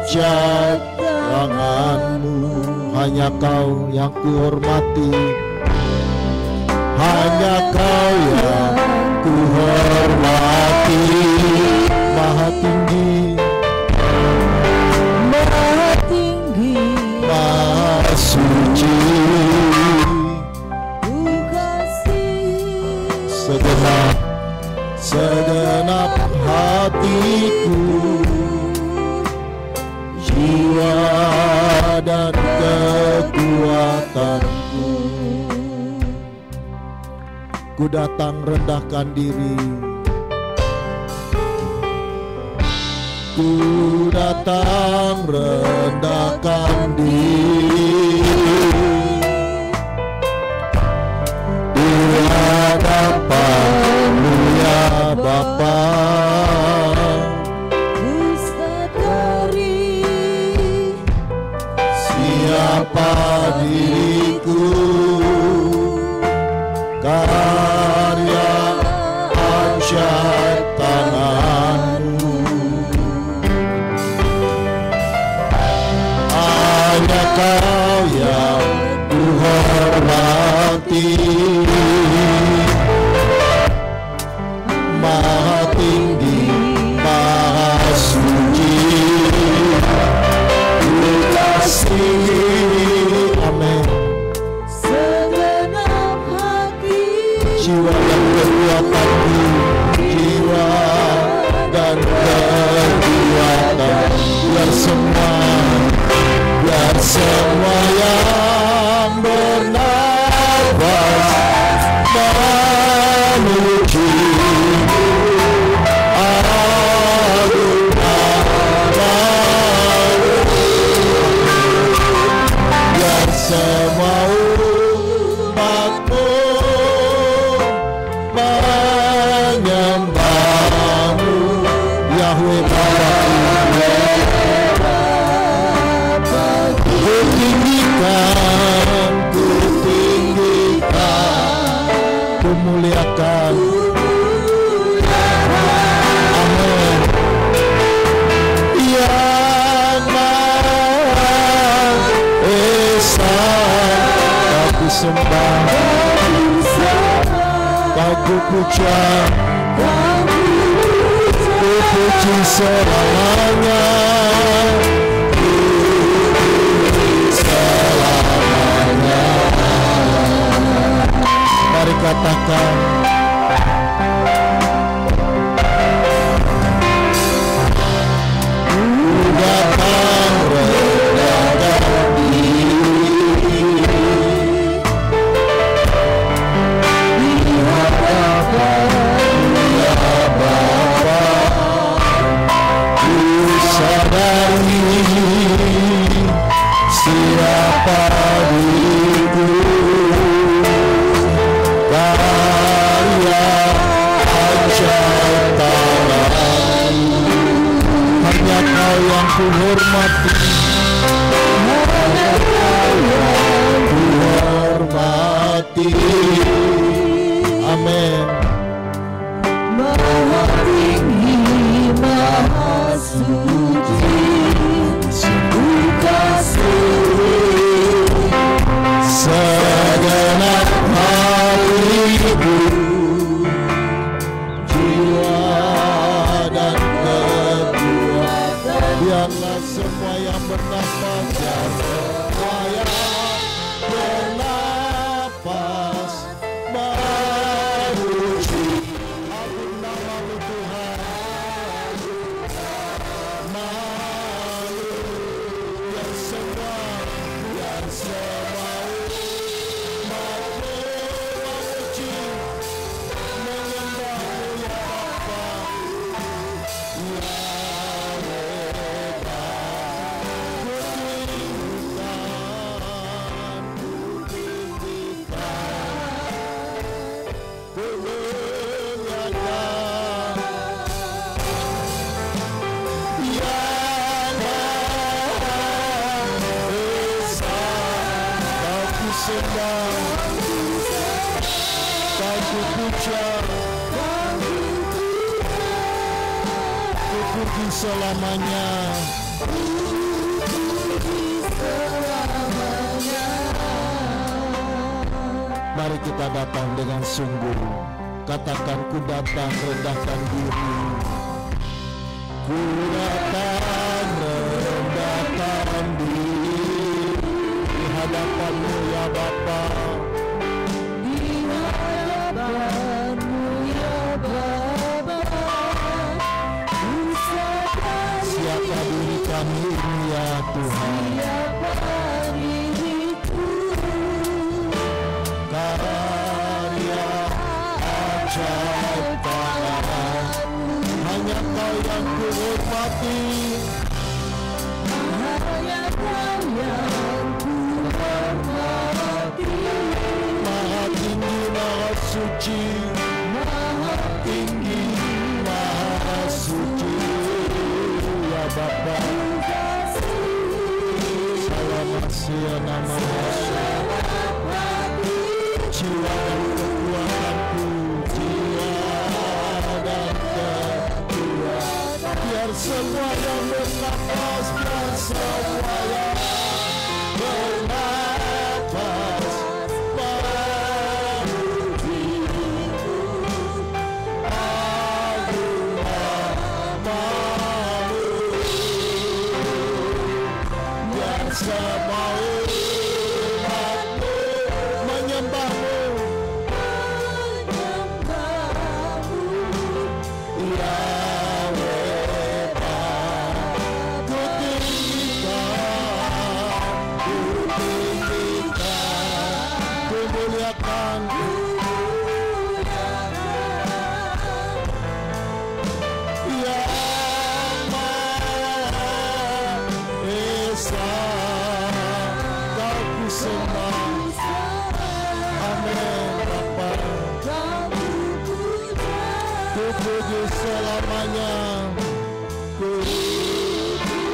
dahsyat tanganmu, hanya Kau yang kuhormati, hanya Kau yang kuhormati. Maha tinggi, Maha tinggi, Maha suci, Ku kasih segenap hatiku, jiwa dan kekuatanku. Ku datang rendahkan diri, ku datang rendahkan diri di hadapan-Mu ya Bapa. Ku sadari Siapa diriku, karya dahsyat tangan-Mu. Maha tinggi, maha suci, ku kasih. Amin. Segenap hati, Jiwa dan kekuatanku, jiwa dan kekuatan, biar semua yang bernafas memuji agung namamu, biar semua umatmu menyembahmu, Yahweh Bapa. Kutinggikan, kumuliakan. Amin. Yang Maha Esa, aku sembah, kau kupuja, kupuji selamanya. Mari katakan, ku datang rendahkan diri di hadapan-Mu ya Bapa. Ku sadari siapa diriku, karya ajaib tangan-Mu. Hanya Kau yang ku hormati, hanya Kau yang ku hormati. Amin. Maha tinggi, maha suci, ku kasih Segenap hatiku, jiwa dan kekuatan, biarlah semua yang bernafas, biar semua yang bernafas memuji agung nama-Mu Tuhan. Malu, biar semua memuji, menyembah-Mu ya Bapa. Yahweh selamanya. Mari kita datang dengan sungguh. Katakan, ku datang rendahkan diri. Ku datang rendahkan diri di hadapan-Mu ya Bapa. di hadapan-Mu ya Bapa. Siapa diri kami ini ya Tuhan? Siapa diriku? Karya ajaib tangan-Mu, hanya Kau yang ku hormati. Hanya Kau yang ku hormati. Maha tinggi, maha suci, Maha tinggi, maha suci ya Bapa. Salam Asia nama Yesus. Jiwa dan kekuatanku, jiwa dan kekuatan, biar semua yang bernafas, biar semua yang bernafas memuji semua umat-Mu menyembah-Mu, Yahweh Bapa. Ku tinggikan, ku muliakan, Yang Maha Esa, Kau ku sembah. Amin Bapa. Ku puji selamanya.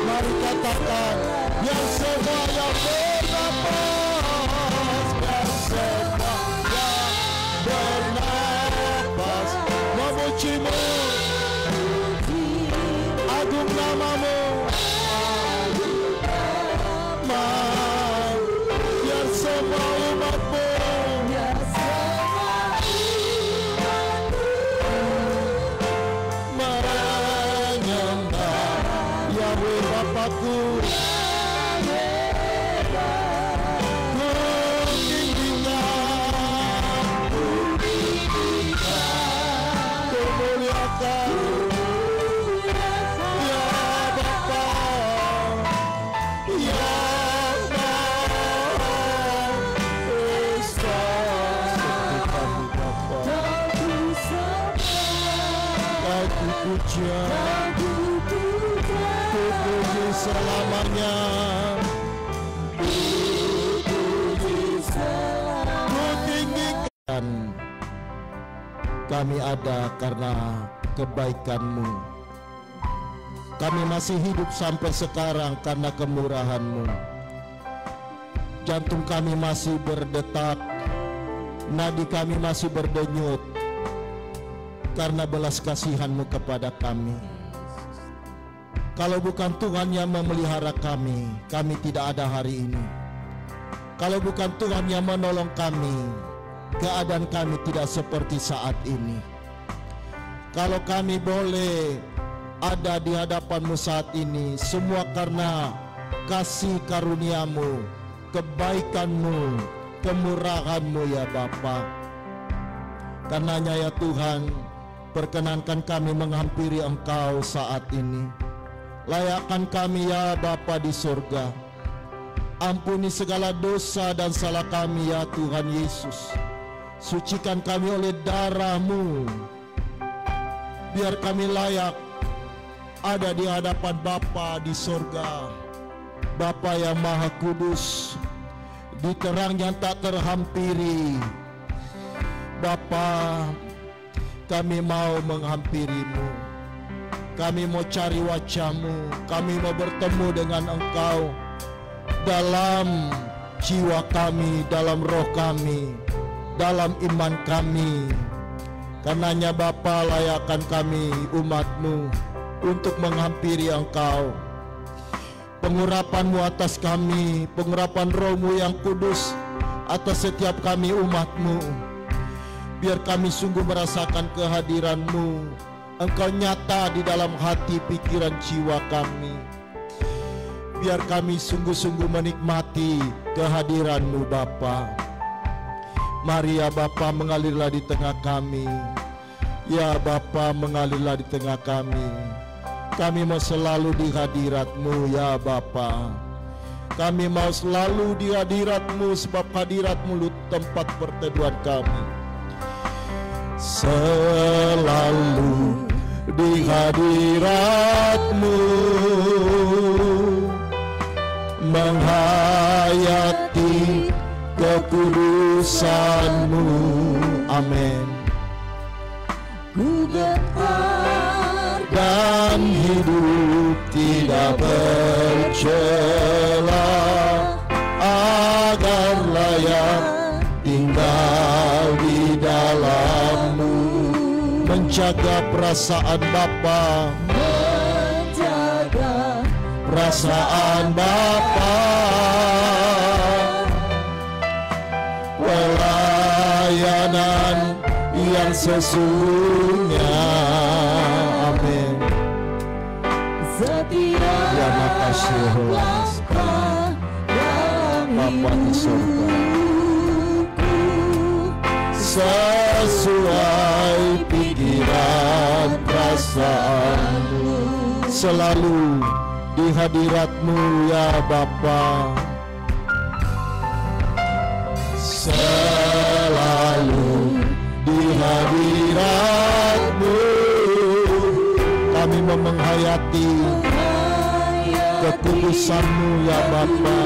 Mari katakan, yang semua yang bernapas, yang semua yang bernapas memuji-Mu, agung nama-Mu. Yang semua umat-Mu menyembah Yahweh Bapa-Ku. Ku tinggikan, ku muliakan, Ya Bapa, Yang Maha Esa. Kami Bapa, Kau ku puja, ku puji selamanya. Ku tinggikan. Kami ada karena kebaikan-Mu. Kami masih hidup sampai sekarang karena kemurahan-Mu. Jantung kami masih berdetak, nadi kami masih berdenyut karena belas kasihan-Mu kepada kami. Kalau bukan Tuhan yang memelihara kami, kami tidak ada hari ini. Kalau bukan Tuhan yang menolong kami, keadaan kami tidak seperti saat ini. Kalau kami boleh ada di hadapan-Mu saat ini, semua karena kasih karunia-Mu, kebaikan-Mu, kemurahan-Mu ya Bapa. Karenanya ya Tuhan, perkenankan kami menghampiri Engkau saat ini. Layakkan kami ya Bapa di surga. Ampuni segala dosa dan salah kami ya Tuhan Yesus. Sucikan kami oleh darah-Mu. Biar kami layak ada di hadapan Bapa di surga. Bapa yang Maha Kudus, di terang yang tak terhampiri. Bapa, kami mau menghampiri-Mu. Kami mau cari wajah-Mu. Kami mau bertemu dengan Engkau dalam jiwa kami, dalam roh kami, dalam iman kami. Karenanya Bapa, layakkan kami umat-Mu untuk menghampiri Engkau. Pengurapan-Mu atas kami, pengurapan Roh-Mu yang kudus atas setiap kami umat-Mu. Biar kami sungguh merasakan kehadiran-Mu. Engkau nyata di dalam hati, pikiran, jiwa kami. Biar kami sungguh-sungguh menikmati kehadiran-Mu Bapa. Mari ya Bapa, mengalirlah di tengah kami. Ya Bapa, mengalirlah di tengah kami. Kami mau selalu di hadirat-Mu ya Bapa. Kami mau selalu di hadirat-Mu, sebab hadirat-Mu tempat perteduhan kami. Selalu di hadirat-Mu, menghayati kekudusan-Mu. Amin. Ku getar Dan hidup tidak bercela, agar layak tinggal di dalam-Mu. Menjaga perasaan Bapa, menjaga perasaan Bapa, pelayanan yang sesungguhnya. Amin. setiap Ya, makasih, langkah surga. Sesuai pikiran perasaanmu, selalu di hadirat-Mu ya Bapa. Selalu di hadirat-Mu kami menghayati kekudusan-Mu ya Bapa.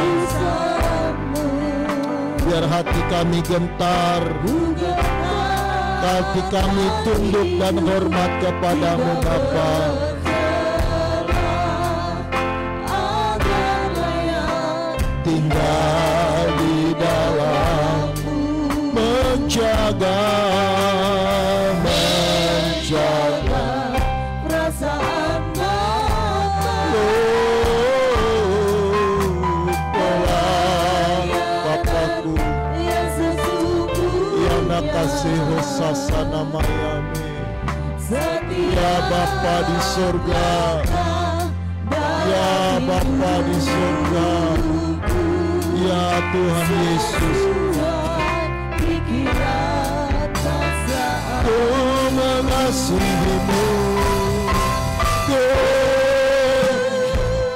Biar hati kami gentar, hati kami tunduk dan hormat kepadamu Bapa. Tinggal di dalam-Mu, menjaga perasaan Bapa. Bapakku Yang sesungguhnya, yang kasih sasana mayami, ya Bapa di surga, ya Bapa di surga, ya Tuhan Yesus. Ku mengasihi-Mu, ku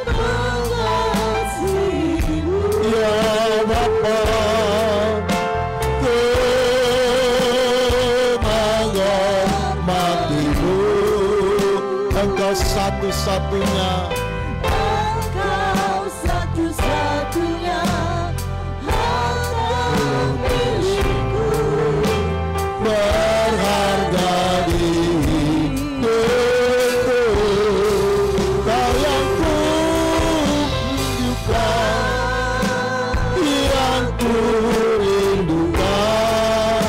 mengasihi-Mu, ya Bapa. Ku menghormati-Mu, Engkau satu-satunya, Engkau satu-satunya harta milikku, berharga di hidupku. Kau yang ku rindukan, yang ku rindukan,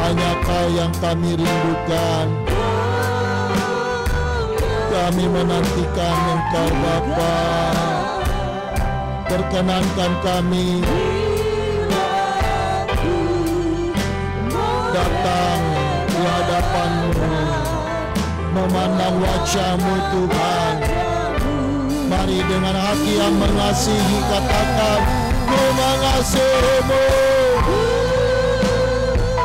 hanya Kau yang kami rindukan. Kami menantikan Engkau Bapa. Perkenankan kami datang di hadapan-Mu, memandang wajah-Mu Tuhan. Mari dengan hati yang mengasihi katakan, ku mengasihi-Mu,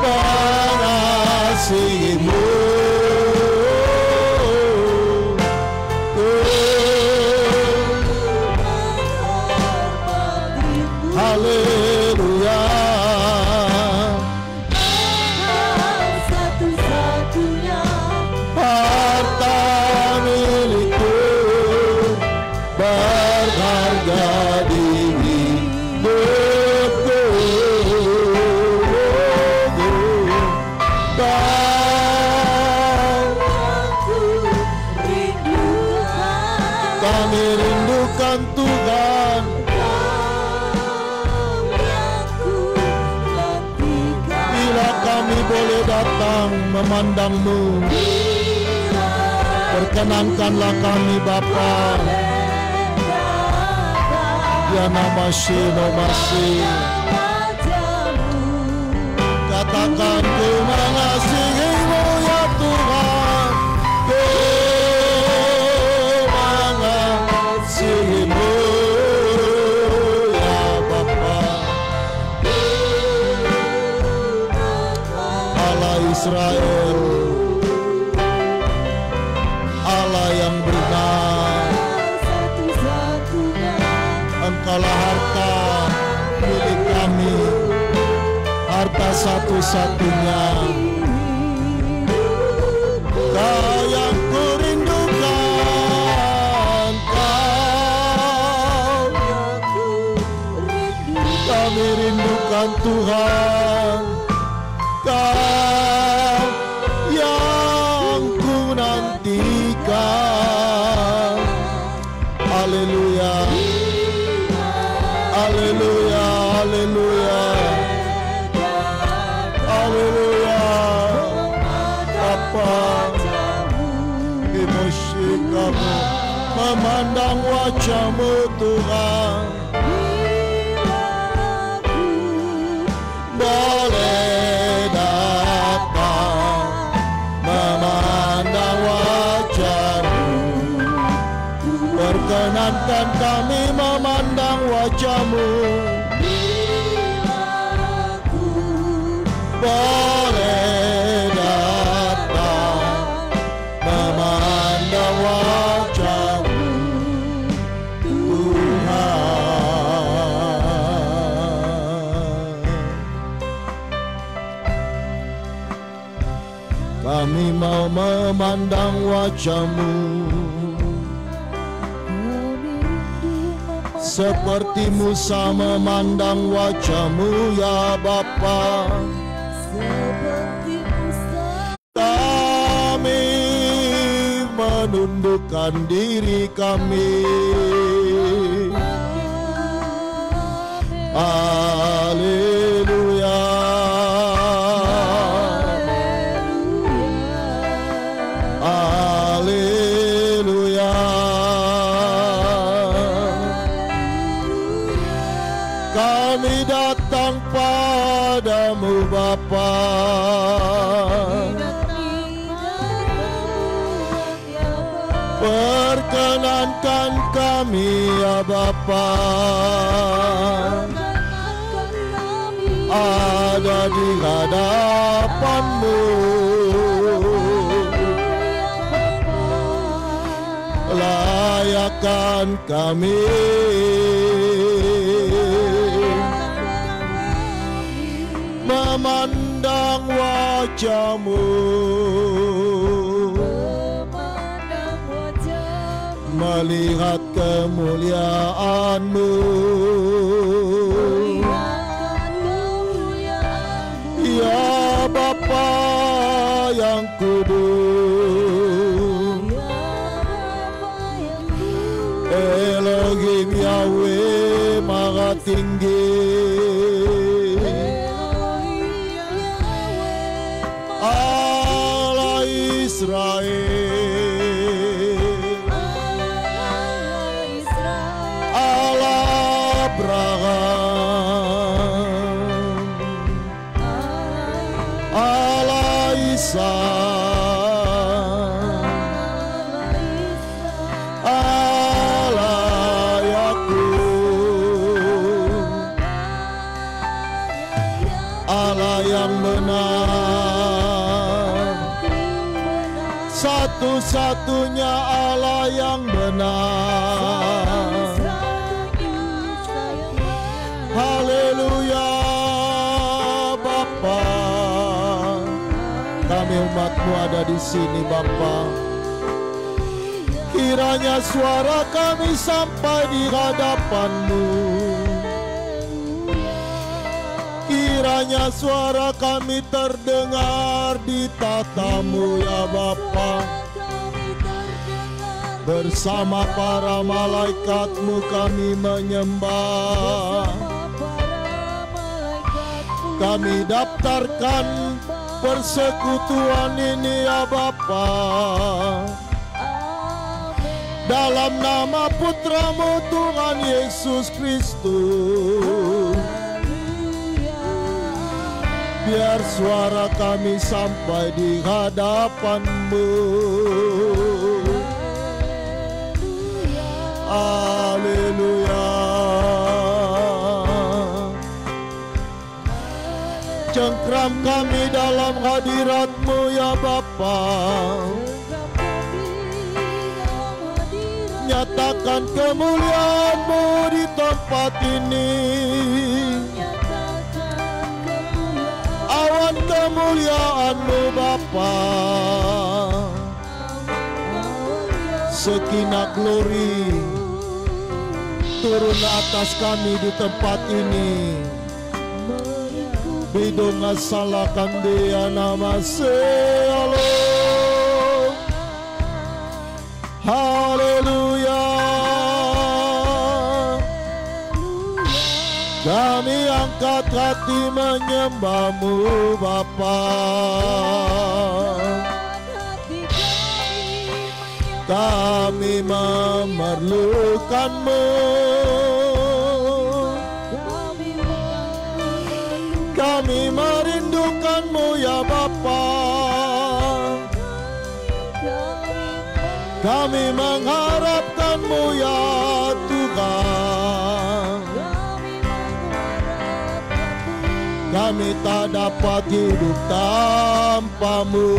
mengasihi-Mu. Haleluya. satu-satunya Harta milikku, berharga di hidupku. Kami rindukan Tuhan. Bila kami boleh datang memandang-Mu, perkenankanlah kami Bapa. Ya namasi nomasi, katakan ku mengasihi-Mu ya Tuhan, ku mengasihi-Mu ya Bapa. Allah Israel, Allah yang benar, Engkaulah harta milik kami, harta satu-satunya. Kau yang ku rindukan, kami rindukan Tuhan. Kau yang ku nantikan. Haleluya, haleluya, haleluya, haleluya. Bapa, emosi kami memandang wajah-Mu Tuhan. Boleh datang memandang wajah-Mu, perkenankan kami memandang wajah-Mu. Kami mau memandang wajah-Mu, seperti Musa memandang wajah-Mu ya Bapa. Kami menundukkan diri kami. Haleluya. Haleluya. Kami datang padamu Bapa. Perkenankan kami ya Bapa, ada di hadapan-Mu. Layakkan kami memandang wajah-Mu, melihat kemuliaan-Mu. Ya Bapa yang kudus, Elohim Yahweh Maha Tinggi, Allah Israel, Allah Abraham, Allah Isa, Allah Yakub, Allah yang benar, satu-satunya Allah yang benar. Haleluya Bapa, kami umat-Mu ada di sini Bapa. Kiranya suara kami sampai di hadapan-Mu, kiranya suara kami terdengar di tata-Mu ya Bapa. Bersama para malaikat-Mu kami menyembah. Kami daftarkan persekutuan ini ya Bapa, dalam nama Putra-Mu Tuhan Yesus Kristus. Biar suara kami sampai di hadapan-Mu. Haleluya. Cengkram kami dalam hadirat-Mu ya Bapa. Nyatakan kemuliaan-Mu di tempat ini. Awan kemuliaan-Mu Bapa, Shekinah glory turun atas kami di tempat ini. Bidonga salakan dia nama sealo. Haleluya. Kami angkat hati menyembah-Mu Bapa. Kami memerlukan-Mu. Kami merindukan-Mu ya Bapa. Kami mengharapkan-Mu ya Tuhan. Kami tak dapat hidup tanpa-Mu.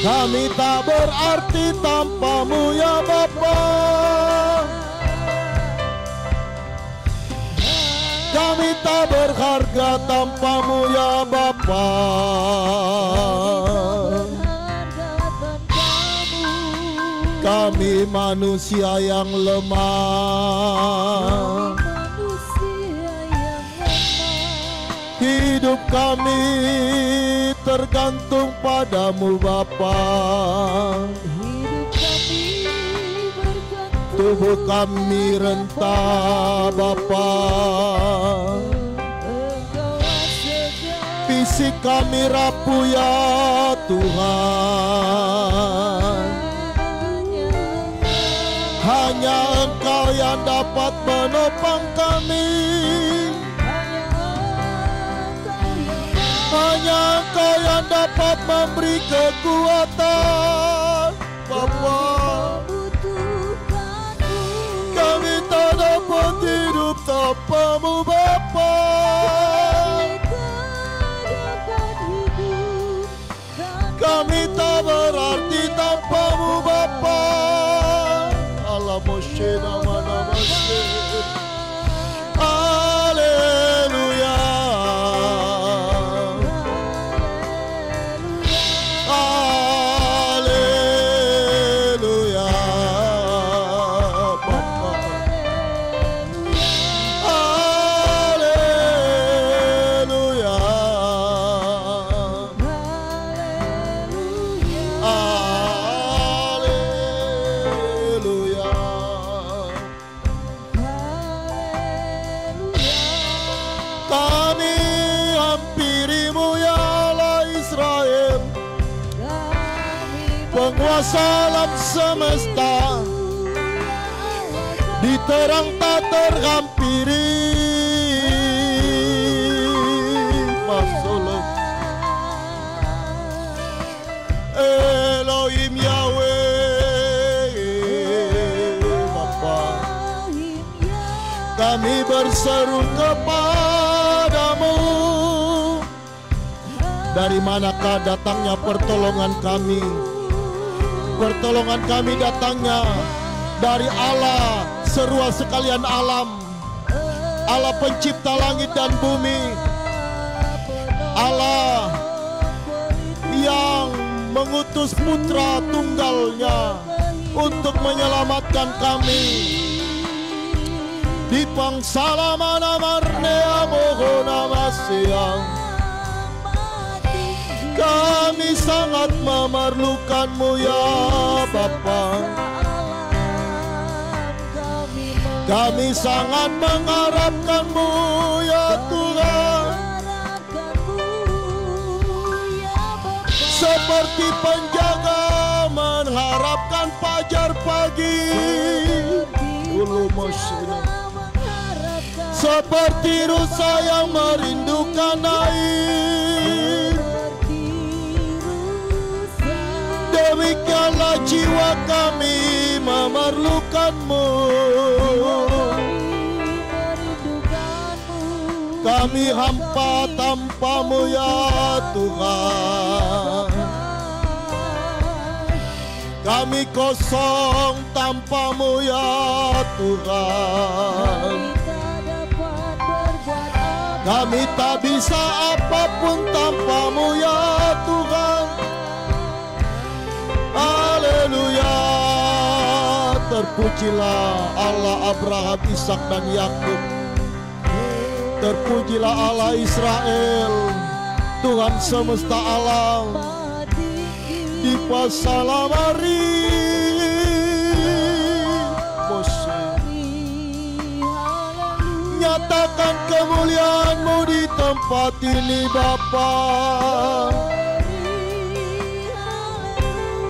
Kami tak berarti tanpa-Mu ya Bapa. Kami tak berharga tanpamu ya Bapa. Kami manusia yang lemah. Hidup kami tergantung padamu Bapa. Tubuh kami rentah Bapa. Fisik kami rapuh ya Tuhan. Hanya Engkau yang dapat menopang kami. Hanya Engkau yang dapat memberi kekuatan Bapa. Kami tak dapat hidup tanpamu Bapa. Kami tak berarti tanpamu Bapa. Allah Moshe nama Haleluya. Haleluya Bapa. Haleluya. Haleluya. Kami hampirimu ya Allah Israel, penguasa alam semesta. Di terang tak terhampiri. Masalah Elohim Yahweh Bapa. Kami berseru kepadamu. Dari manakah datangnya pertolongan kami? Pertolongan kami datangnya dari Allah serua sekalian alam, Allah pencipta langit dan bumi, Allah yang mengutus putra tunggalnya untuk menyelamatkan kami. Di pangsalamana marnea mohona masyang. Kami sangat memerlukanmu ya Bapa. Kami sangat mengharapkanmu ya Tuhan. Seperti penjaga mengharapkan fajar pagi. Seperti rusa yang merindukan air. Demikianlah jiwa kami memerlukanmu. Kami hampa tanpamu ya Tuhan. Kami kosong tanpamu ya Tuhan. Kami tak bisa apapun tanpamu ya Tuhan. Haleluya. Terpujilah Allah Abraham, Ishak dan Yakub. Terpujilah Allah Israel, Tuhan semesta alam. Di pasalamari nyatakan kemuliaan-Mu di tempat ini Bapa.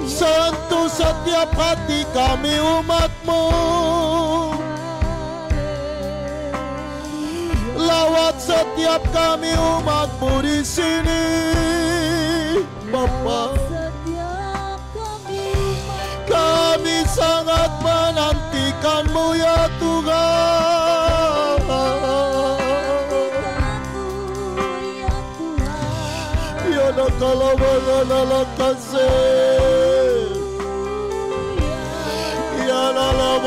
Sentuh setiap hati kami umat-Mu. Lawat setiap kami umat-Mu di sini Bapa. Kami sangat menantikan-Mu ya Tuhan. Ya kalau mengenal kasih, ya lalu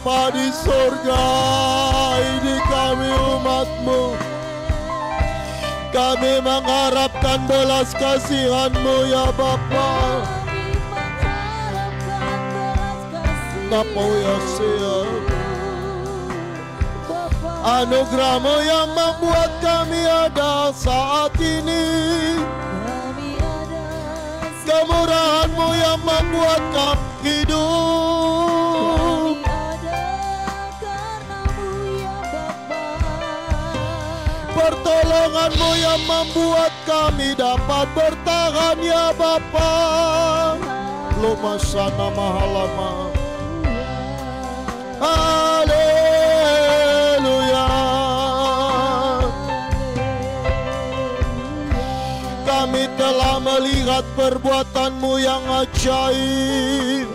Bapa di surga, ini kami umat-Mu. Kami mengharapkan belas kasihan-Mu ya Bapa. Napa ya siap anugerah-Mu yang membuat kami ada saat ini. Kemurahan-Mu yang membuat kami hidup. Pertolongan-Mu yang membuat kami dapat bertahan ya Bapa. Loma sana mahalama. Haleluya. Kami telah melihat perbuatan-Mu yang ajaib.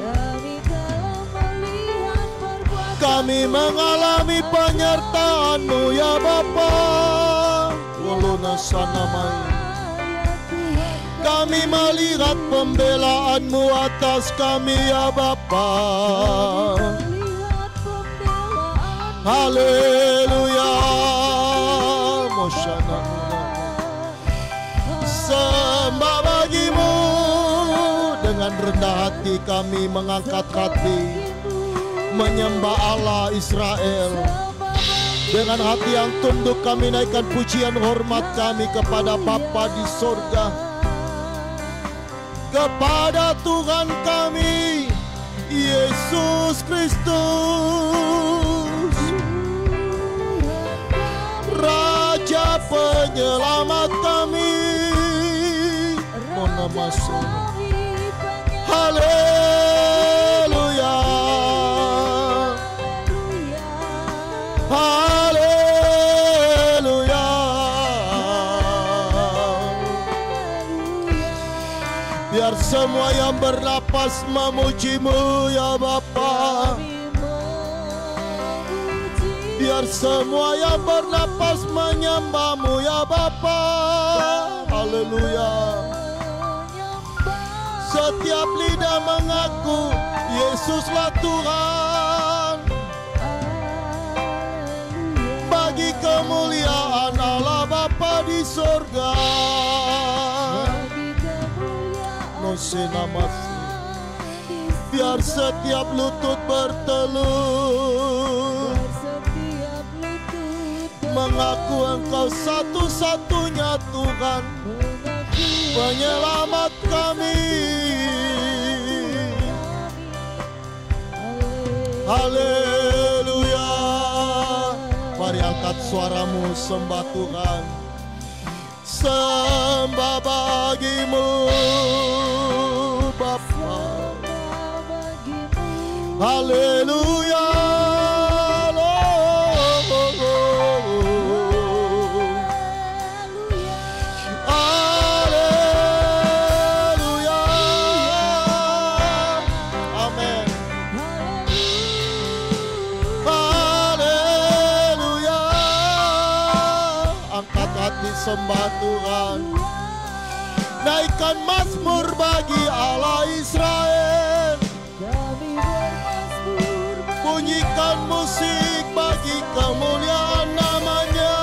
Kami mengalami penyertaan-Mu ya Bapa. Waluna sanamai. Kami melihat pembelaan-Mu atas kami ya Bapa. Haleluya. Moshana. Sembah bagi-Mu. Dengan rendah hati kami mengangkat hati menyembah Allah Israel. Dengan hati yang tunduk kami naikkan pujian hormat kami kepada Bapa di surga, kepada Tuhan kami Yesus Kristus, Raja penyelamat kami. Haleluya. Haleluya. Biar semua yang bernapas memuji-Mu ya Bapa. Biar semua yang bernapas menyembah-Mu ya Bapa. Haleluya. Setiap lidah mengaku Yesuslah Tuhan. Bagi kemuliaan Allah Bapa di surga. Nosenamasi. Biar setiap lutut bertelur mengaku Engkau satu-satunya Tuhan, penyelamat kami. Haleluya. Mari angkat suaramu sembah Tuhan. Sembah bagi-Mu Bapa. Haleluya. Sembah Tuhan. Naikkan mazmur bagi Allah Israel. Bunyikan musik bagi kemuliaan nama-Nya.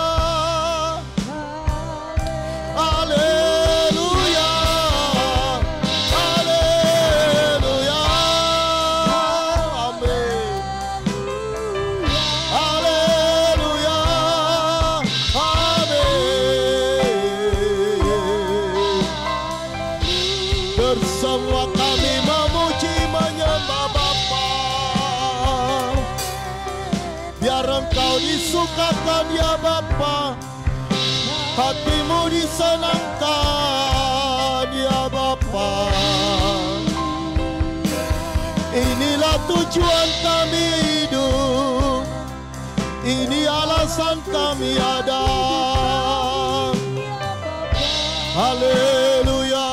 Haleluya. Haleluya. Amin. Haleluya. Bersama kami memuji menyembah Bapa. Biar Engkau disukakan ya Bapa, hati-Mu disenangkan ya Bapa. Inilah tujuan kami hidup, ini alasan kami ada. Haleluya.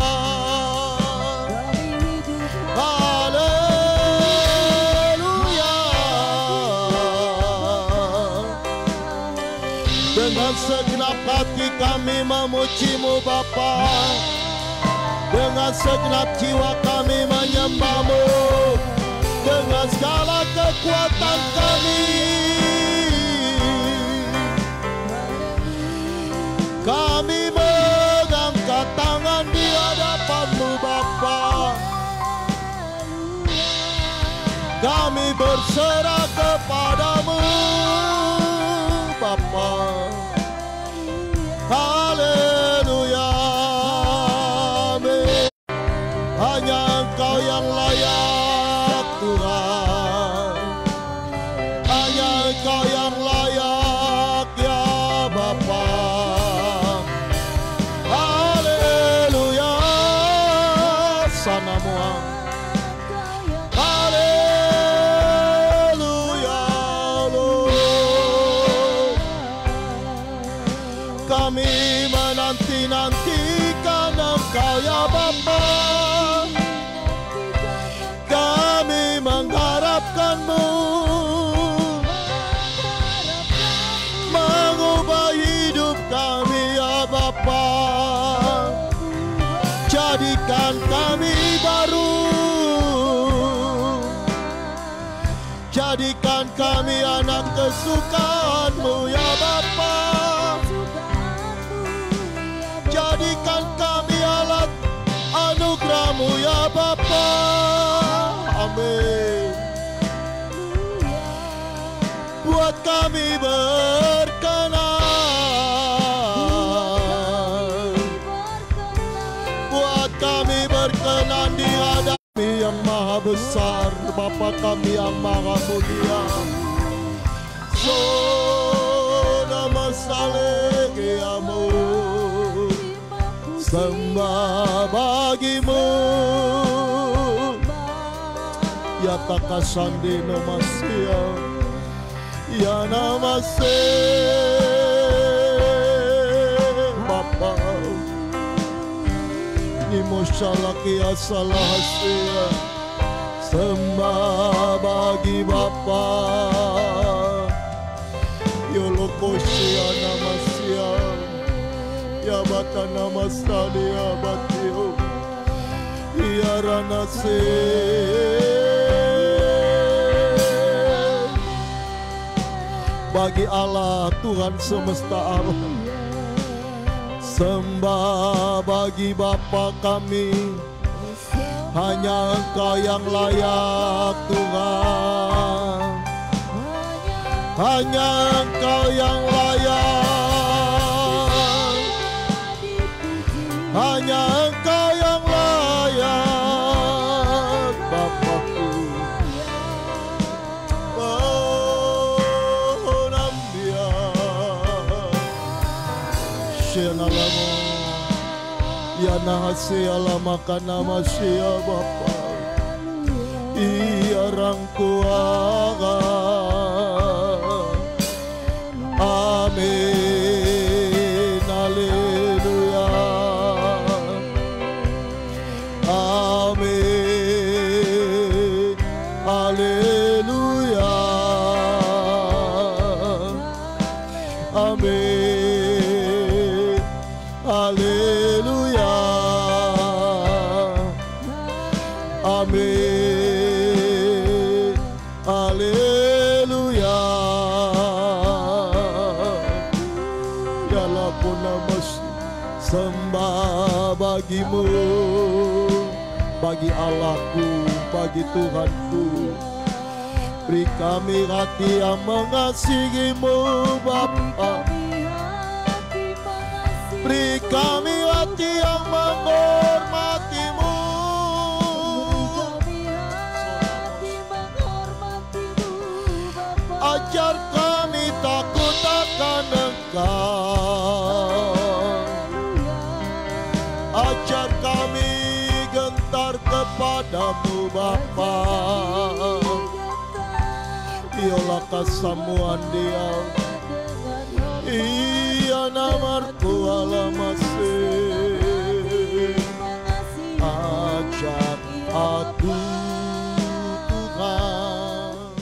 Dengan segenap hati kami memuji-Mu Bapa. Dengan segenap jiwa kami menyembah-Mu. Dengan segala kekuatan kami. Kami mengangkat tangan di hadapan-Mu Bapa. Kami berserah kepadamu Bapa. Haleluya. Amin. Hanya Engkau yang layak Tuhan. Hanya Engkau yang layak ya Bapa. Haleluya. Sana mua. Kami menanti-nantikan Engkau ya Bapa. Kami mengharapkan-Mu, mengubah hidup kami ya Bapa. Jadikan kami baru, jadikan kami anak kesukaan-Mu ya Bapa. Jadikan kami alat anugerah-Mu ya Bapa. Amin. Buat kami berkenan, buat kami berkenan di hadapan yang maha besar, Bapa kami yang maha mulia. So nama salegiamu, sembah bagi-Mu ya takasandi namasia ya namase Bapa nimushalaki asalahasia. Sembah bagi Bapa yolokosia namasia ya bata namasali ya batio ya ranase. Bagi Allah Tuhan semesta alam, sembah bagi Bapa kami. Hanya Engkau yang layak Tuhan, hanya Engkau yang layak, hanya Engkau yang layak Bapakku. Oh nambia shenalamu ya nahasi alamakan nama sia Bapa iya rangkuaga. Amin. Haleluya. Amin. Haleluya. Amin. Haleluya. Amin. Haleluya. Yalah pun namas sembah bagi-Mu, bagi Allahku, bagi Tuhanku. Beri kami hati yang mengasihi-Mu Bapa. Beri kami hati yang menghormati-Mu. Ajar kami takut akan Engkau. Ajar kami gentar kepadamu Bapa. Ialah kasamuan dia. Iya namarku alamase. Ajak aku Tuhan.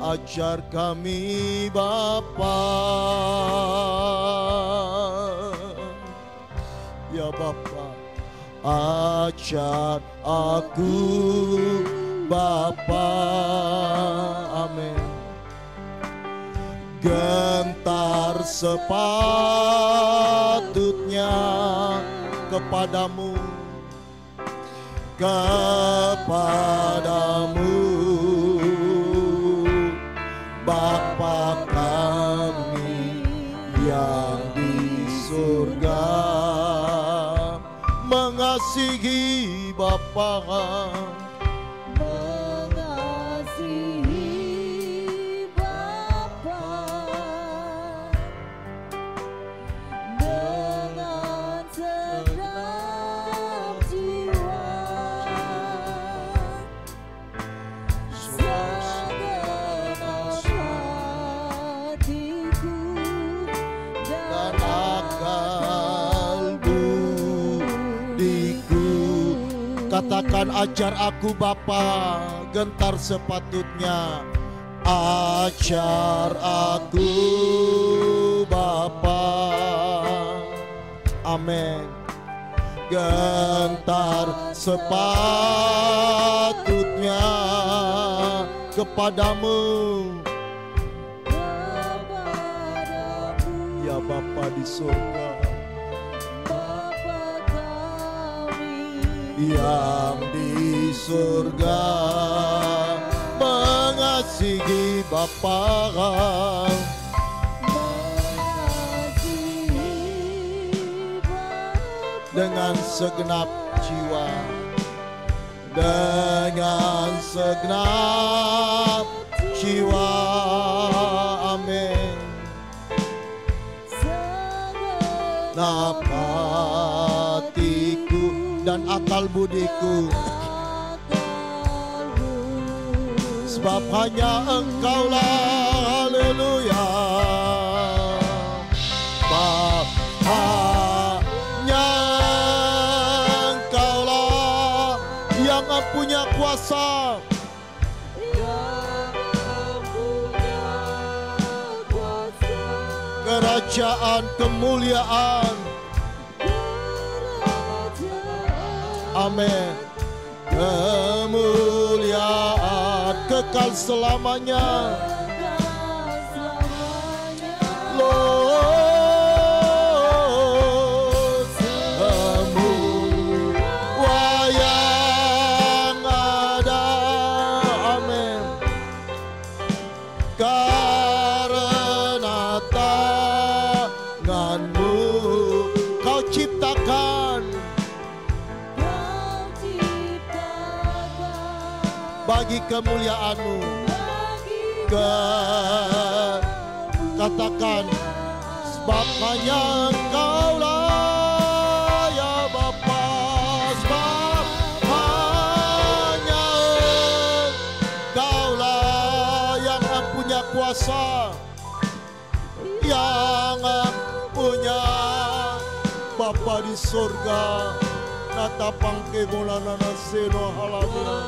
Ajar kami Bapa. Ya Bapa, ajar aku Bapa. Amin. Gentar sepatutnya kepadamu, Bapa kami yang di surga, mengasihi Bapa, mengasihi Bapa dengan segenap jiwa, segenap hatiku dan akal budiku. Katakan, ajar aku Bapa, gentar sepatutnya. Ajar aku Bapa. Amin. Gentar sepatutnya kepadamu, ya Bapa di surga, Bapa kami yang di surga, mengasihi Bapa mengasihi Bapa dengan segenap jiwa, dengan segenap jiwa. Amin. Segenap hatiku dan akal budiku, sebab hanya Engkaulah, haleluya, hanya Engkaulah yang punya kuasa, kerajaan kemuliaan. Amin. Kemuliaan kekal selamanya. Lord, semua yang ada. Amin. Karena tanganmu kau ciptakan, bagi kemuliaanmu. Katakan, sebab hanya Engkaulah ya Bapa, sebab hanya Engkaulah yang punya kuasa, yang punya Bapa di surga. Natapang kebulana naseno halamia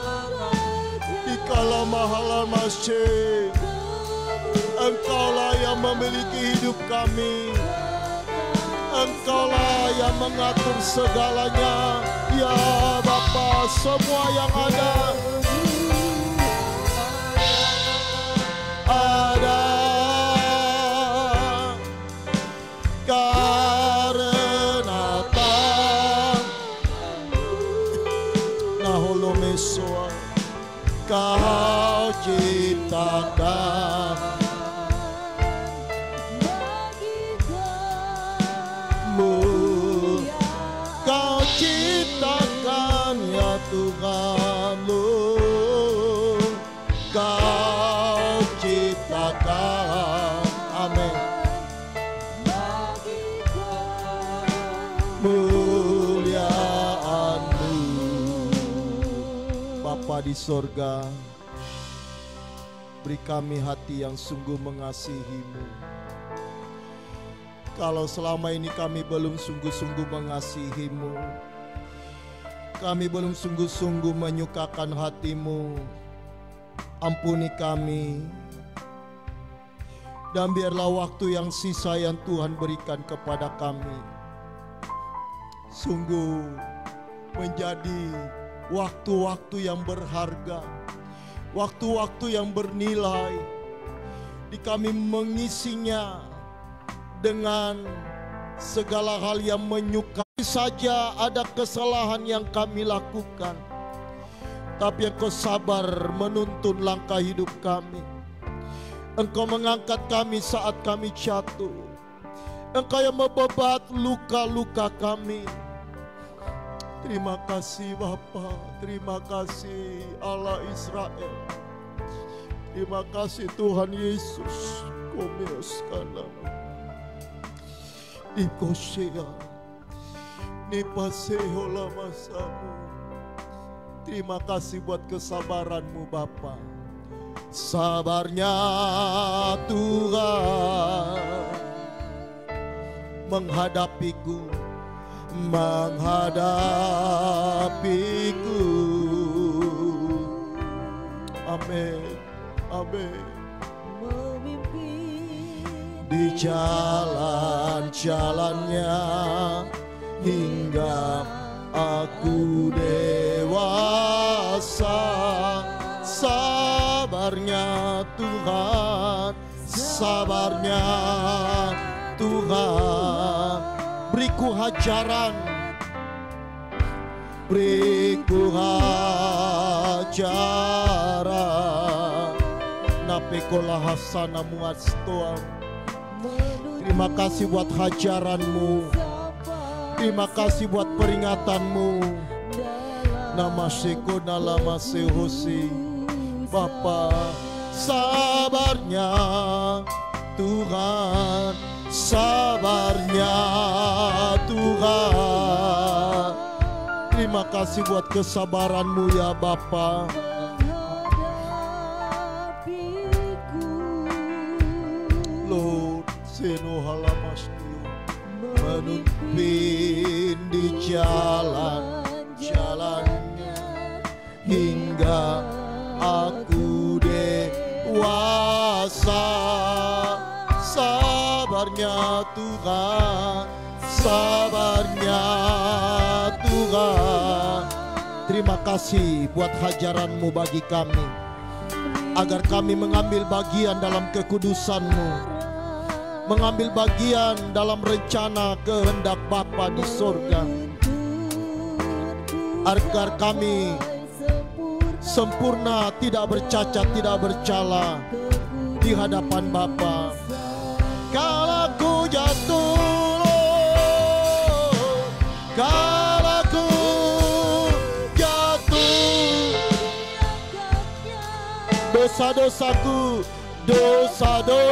dikala mahala masjid. Engkaulah yang memiliki hidup kami, Engkaulah yang mengatur segalanya ya Bapa. Semua yang ada karena Naholomesoa kau ciptakan, kau ciptakan ya Tuhanmu, kau ciptakan. Amin. Muliaanmu Bapa di sorga, beri kami hati yang sungguh mengasihi-Mu. Kalau selama ini kami belum sungguh-sungguh mengasihi-Mu, kami belum sungguh-sungguh menyukakan hati-Mu, ampuni kami. Dan biarlah waktu yang sisa yang Tuhan berikan kepada kami sungguh menjadi waktu-waktu yang berharga, waktu-waktu yang bernilai, di kami mengisinya dengan segala hal yang menyukai. Saja ada kesalahan yang kami lakukan, tapi Engkau sabar menuntun langkah hidup kami. Engkau mengangkat kami saat kami jatuh. Engkau yang membebat luka-luka kami. Terima kasih Bapa, terima kasih Allah Israel. Terima kasih Tuhan Yesus. Komeoskanamu. Dikosea. Nipasehola masamu. Terima kasih buat kesabaran-Mu Bapa. Sabarnya Tuhan menghadapiku, Amin, amin. Di jalan-jalannya hingga aku dewasa. Sabarnya Tuhan, sabarnya Tuhan. Beriku hajaran, beriku hajaran. Napekola hasana muastoam. Terima kasih buat hajaran-Mu. Terima kasih buat peringatan-Mu. Namaseko nalamasehosi. Bapa, sabarnya Tuhan, sabarnya Tuhan. Terima kasih buat kesabaran-Mu ya Bapa. Lord, seno halamasku menumpin di jalan-jalannya hingga aku dewasa. Sabarnya Tuhan, sabarnya Tuhan. Terima kasih buat hajaran-Mu bagi kami, agar kami mengambil bagian dalam kekudusan-Mu, mengambil bagian dalam rencana kehendak Bapa di surga, agar kami sempurna, tidak bercacat, tidak bercela di hadapan Bapa. Kalau ku jatuh, kalau ku jatuh, dosa-dosaku, dosa-dosaku,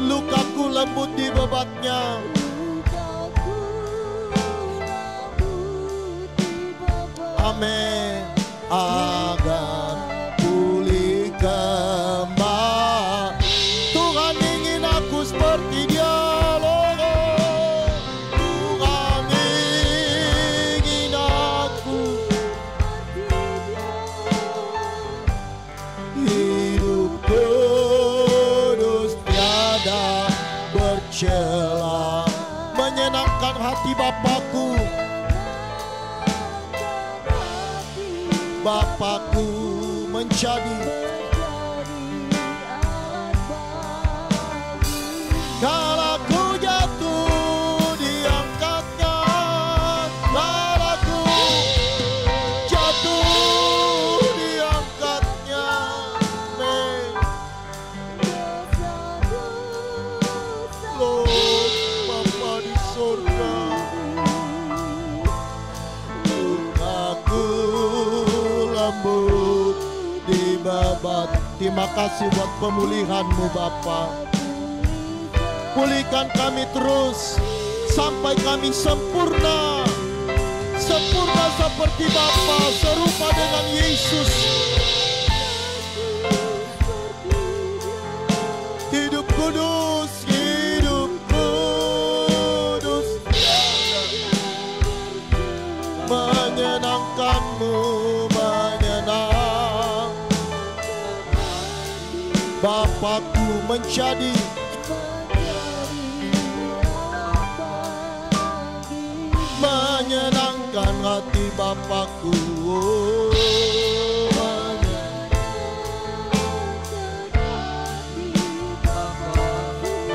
lukaku lembut di bebatnya. Amin. Agar pulih kembali. Tuhan ingin aku seperti Dia, Lord. Tuhan ingin aku hidup kudus tiada bercela, menyenangkan hati Bapakku. Bapakku menjadi kalau ku jatuh diangkatnya, kalau ku jatuh diangkatnya. Lord, Bapa di surga, lukaku lembut di babat. Terima kasih buat pemulihan-Mu Bapa. Pulihkan kami terus sampai kami sempurna, sempurna seperti Bapa, serupa dengan Yesus. Hidup kudus, hidup kudus, menyenangkan-Mu, menyenang. Bapakku menjadi menyenangkan hati Bapakku.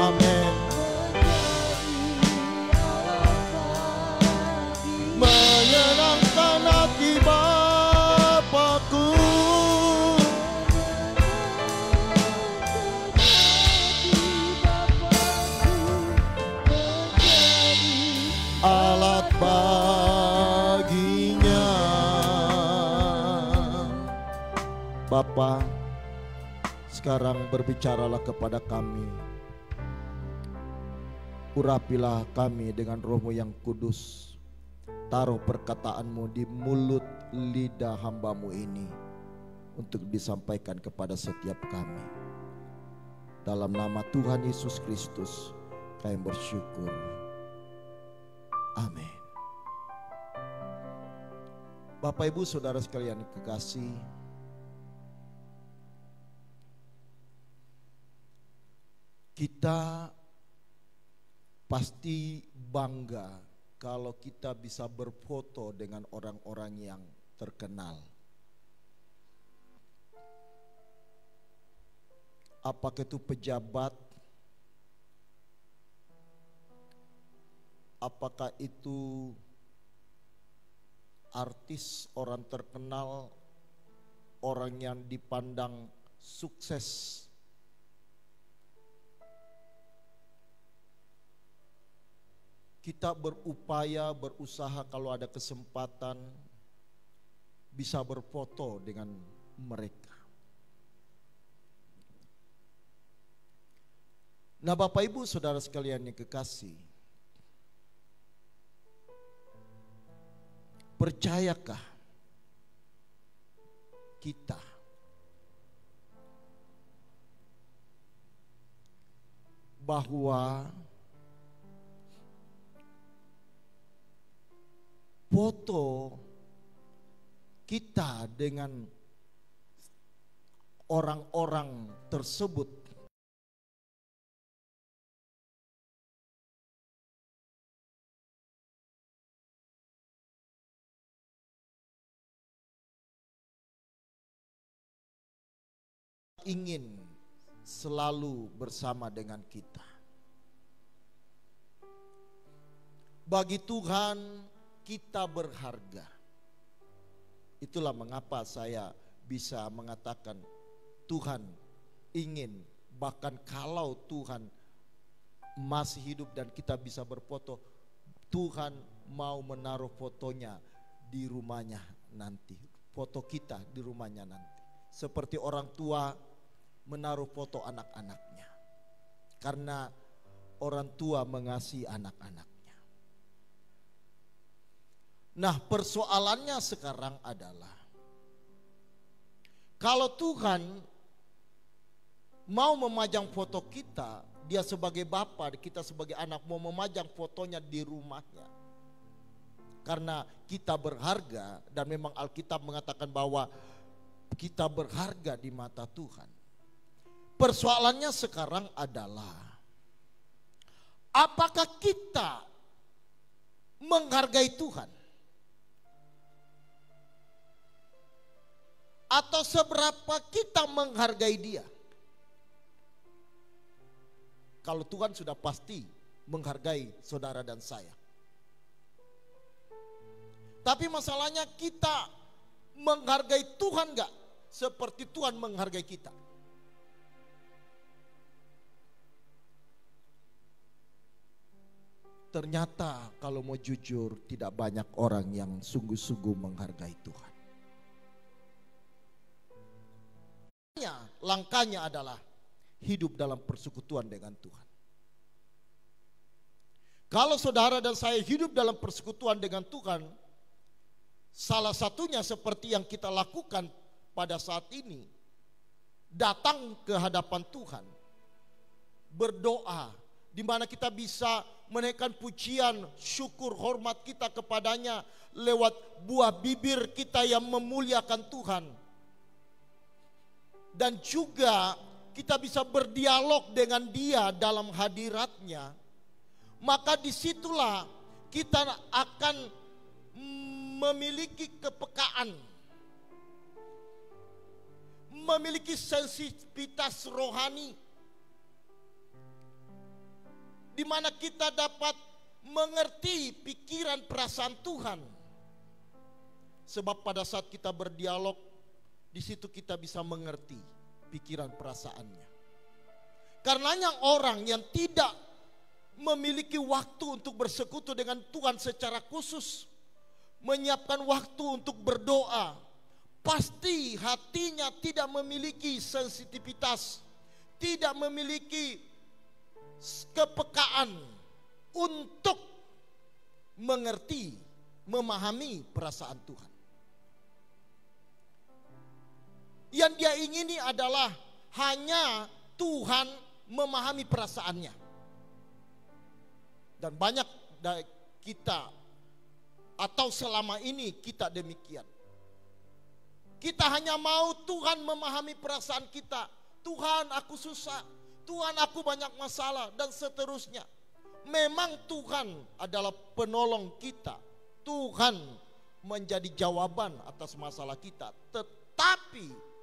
Amin. Menyenangkan hati Bapakku. Alat baginya. Bapa, sekarang berbicaralah kepada kami. Urapilah kami dengan Roh-Mu yang kudus. Taruh perkataan-Mu di mulut lidah hamba-Mu ini untuk disampaikan kepada setiap kami. Dalam nama Tuhan Yesus Kristus kami bersyukur. Amin. Bapak Ibu Saudara sekalian yang kekasih, kita pasti bangga kalau kita bisa berfoto dengan orang-orang yang terkenal. Apakah itu pejabat, apakah itu artis, orang terkenal, orang yang dipandang sukses. Kita berupaya, berusaha kalau ada kesempatan bisa berfoto dengan mereka. Nah, Bapak Ibu Saudara sekalian yang kekasih, percayakah kita bahwa foto kita dengan orang-orang tersebut ingin selalu bersama dengan kita. Bagi Tuhan kita berharga. Itulah mengapa saya bisa mengatakan Tuhan ingin, bahkan kalau Tuhan masih hidup dan kita bisa berfoto, Tuhan mau menaruh fotonya di rumahnya nanti. Foto kita di rumahnya nanti. Seperti orang tua menaruh foto anak-anaknya. Karena orang tua mengasihi anak-anaknya. Nah, persoalannya sekarang adalah kalau Tuhan mau memajang foto kita, Dia sebagai bapa, kita sebagai anak mau memajang fotonya di rumahnya. Karena kita berharga dan memang Alkitab mengatakan bahwa kita berharga di mata Tuhan. Persoalannya sekarang adalah apakah kita menghargai Tuhan? Atau seberapa kita menghargai Dia? Kalau Tuhan sudah pasti menghargai saudara dan saya. Tapi masalahnya kita menghargai Tuhan enggak seperti Tuhan menghargai kita? Ternyata kalau mau jujur tidak banyak orang yang sungguh-sungguh menghargai Tuhan. Langkahnya adalah hidup dalam persekutuan dengan Tuhan. Kalau saudara dan saya hidup dalam persekutuan dengan Tuhan, salah satunya seperti yang kita lakukan pada saat ini, datang ke hadapan Tuhan, berdoa, di mana kita bisa menaikkan pujian, syukur, hormat kita kepadanya lewat buah bibir kita yang memuliakan Tuhan. Dan juga kita bisa berdialog dengan Dia dalam hadiratnya. Maka disitulah kita akan memiliki kepekaan, memiliki sensitivitas rohani, di mana kita dapat mengerti pikiran perasaan Tuhan. Sebab pada saat kita berdialog, di situ kita bisa mengerti pikiran perasaannya. Karenanya orang yang tidak memiliki waktu untuk bersekutu dengan Tuhan secara khusus, menyiapkan waktu untuk berdoa, pasti hatinya tidak memiliki sensitivitas, tidak memiliki kepekaan untuk mengerti, memahami perasaan Tuhan. Yang dia ingini adalah hanya Tuhan memahami perasaannya. Dan banyak dari kita, atau selama ini kita demikian. Kita hanya mau Tuhan memahami perasaan kita. Tuhan, aku susah, Tuhan, aku banyak masalah, dan seterusnya. Memang Tuhan adalah penolong kita. Tuhan menjadi jawaban atas masalah kita. Tetapi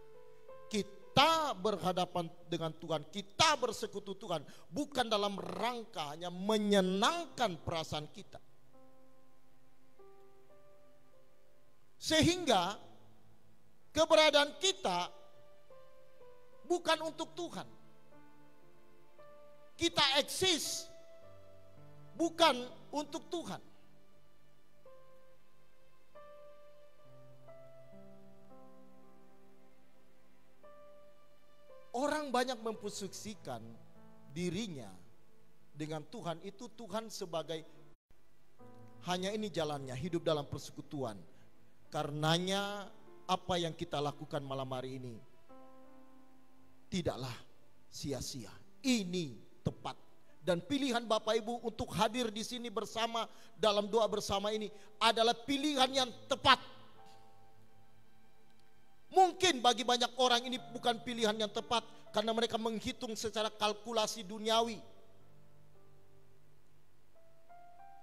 kita berhadapan dengan Tuhan, kita bersekutu Tuhan, bukan dalam rangka hanya menyenangkan perasaan kita. Sehingga keberadaan kita bukan untuk Tuhan. Kita eksis bukan untuk Tuhan. Orang banyak memposisikan dirinya dengan Tuhan, itu Tuhan sebagai hanya ini jalannya, hidup dalam persekutuan. Karenanya apa yang kita lakukan malam hari ini tidaklah sia-sia. Ini tepat. Dan pilihan Bapak Ibu untuk hadir di sini bersama dalam doa bersama ini adalah pilihan yang tepat. Mungkin bagi banyak orang ini bukan pilihan yang tepat karena mereka menghitung secara kalkulasi duniawi.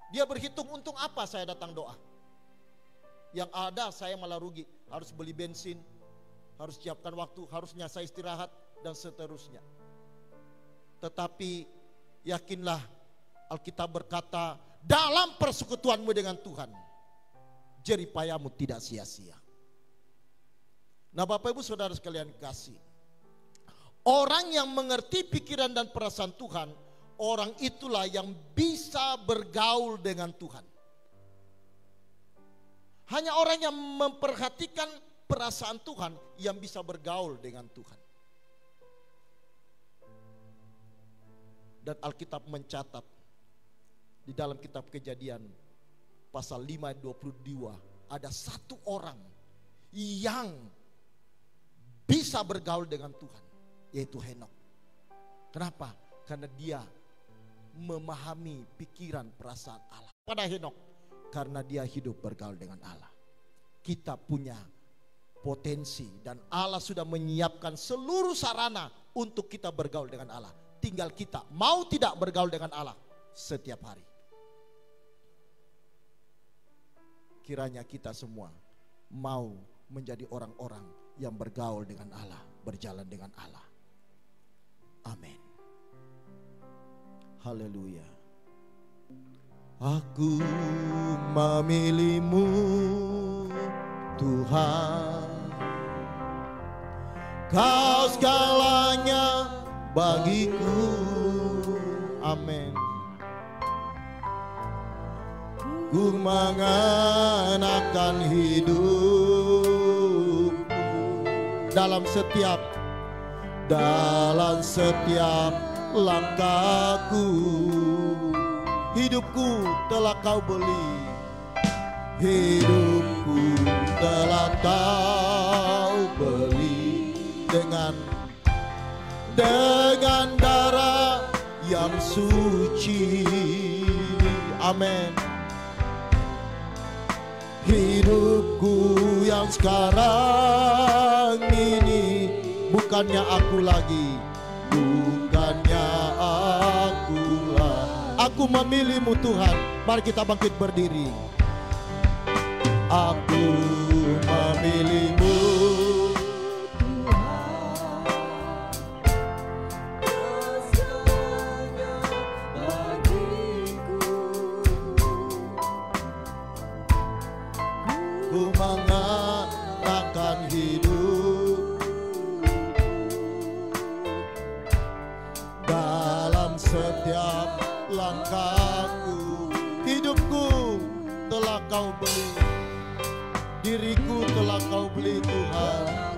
Dia berhitung, untung apa saya datang doa? Yang ada saya malah rugi, harus beli bensin, harus siapkan waktu, harusnya saya istirahat, dan seterusnya. Tetapi yakinlah, Alkitab berkata, dalam persekutuanmu dengan Tuhan, jeripayamu tidak sia-sia. Nah, Bapak Ibu Saudara sekalian kasih, orang yang mengerti pikiran dan perasaan Tuhan, orang itulah yang bisa bergaul dengan Tuhan. Hanya orang yang memperhatikan perasaan Tuhan yang bisa bergaul dengan Tuhan. Dan Alkitab mencatat di dalam kitab Kejadian pasal 5 ayat 22, ada satu orang yang bisa bergaul dengan Tuhan, yaitu Henokh. Kenapa? Karena dia memahami pikiran perasaan Allah. Pada Henokh, karena dia hidup bergaul dengan Allah. Kita punya potensi dan Allah sudah menyiapkan seluruh sarana untuk kita bergaul dengan Allah. Tinggal kita mau tidak bergaul dengan Allah setiap hari. Kiranya kita semua mau menjadi orang-orang yang bergaul dengan Allah, berjalan dengan Allah. Amin. Haleluya. Aku memilih-Mu, Tuhan. Kau segalanya bagiku. Amin. Ku mengenakan hidup dalam setiap langkahku. Hidupku telah Kau beli, hidupku telah Kau beli dengan darah yang suci. Amin. Hidupku yang sekarang ini bukannya aku lagi, bukannya akulah. Aku memilih-Mu Tuhan. Mari kita bangkit berdiri. aku memilihmu. Ku mengatakan hidup dalam setiap langkahku. Hidupku telah kau beli, diriku telah kau beli Tuhan.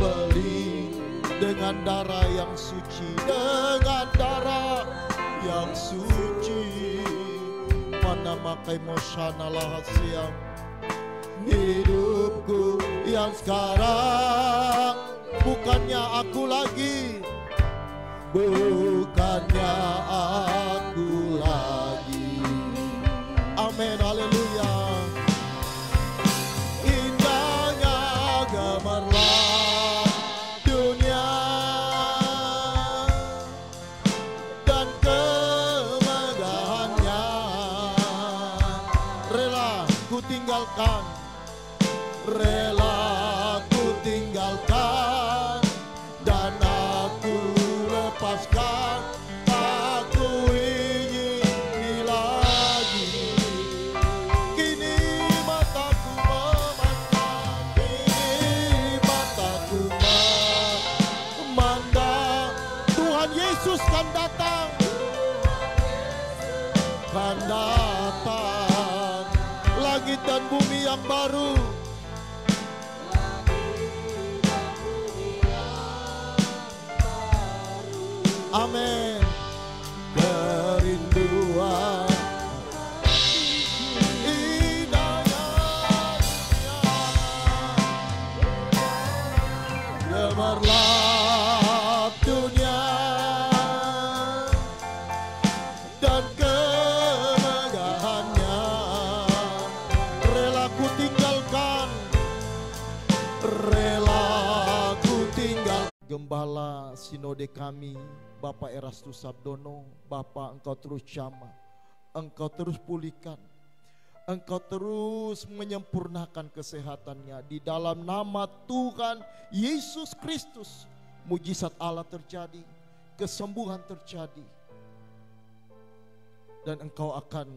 Beli dengan darah yang suci, dengan darah yang suci. Mana makai mosana lahasiam. Hidupku yang sekarang bukannya aku lagi, bukannya aku lagi. Amin, haleluya. Indahnya gemerlap dunia dan kemegahannya. Rela ku tinggalkan, rela ku tinggalkan, dan aku lepaskan. Aku ingin lagi. Kini mataku memandang, kini mataku memandang. Tuhan Yesus kan datang, kan datang. Langit dan bumi yang baru, amin. Kerinduan indahnya gemerlap dunia dan kemegahannya. Rela ku tinggalkan, rela ku tinggal. Gembala sinode kami Bapak Erastus Sabdono, Bapak engkau terus jamah, engkau terus pulihkan, engkau terus menyempurnakan kesehatannya. Di dalam nama Tuhan Yesus Kristus, mujizat Allah terjadi, kesembuhan terjadi, dan engkau akan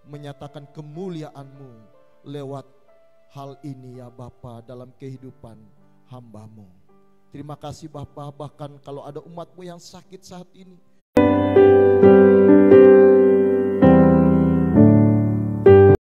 menyatakan kemuliaan-Mu lewat hal ini ya Bapa dalam kehidupan hamba-Mu. Terima kasih Bapa, bahkan kalau ada umat-Mu yang sakit saat ini,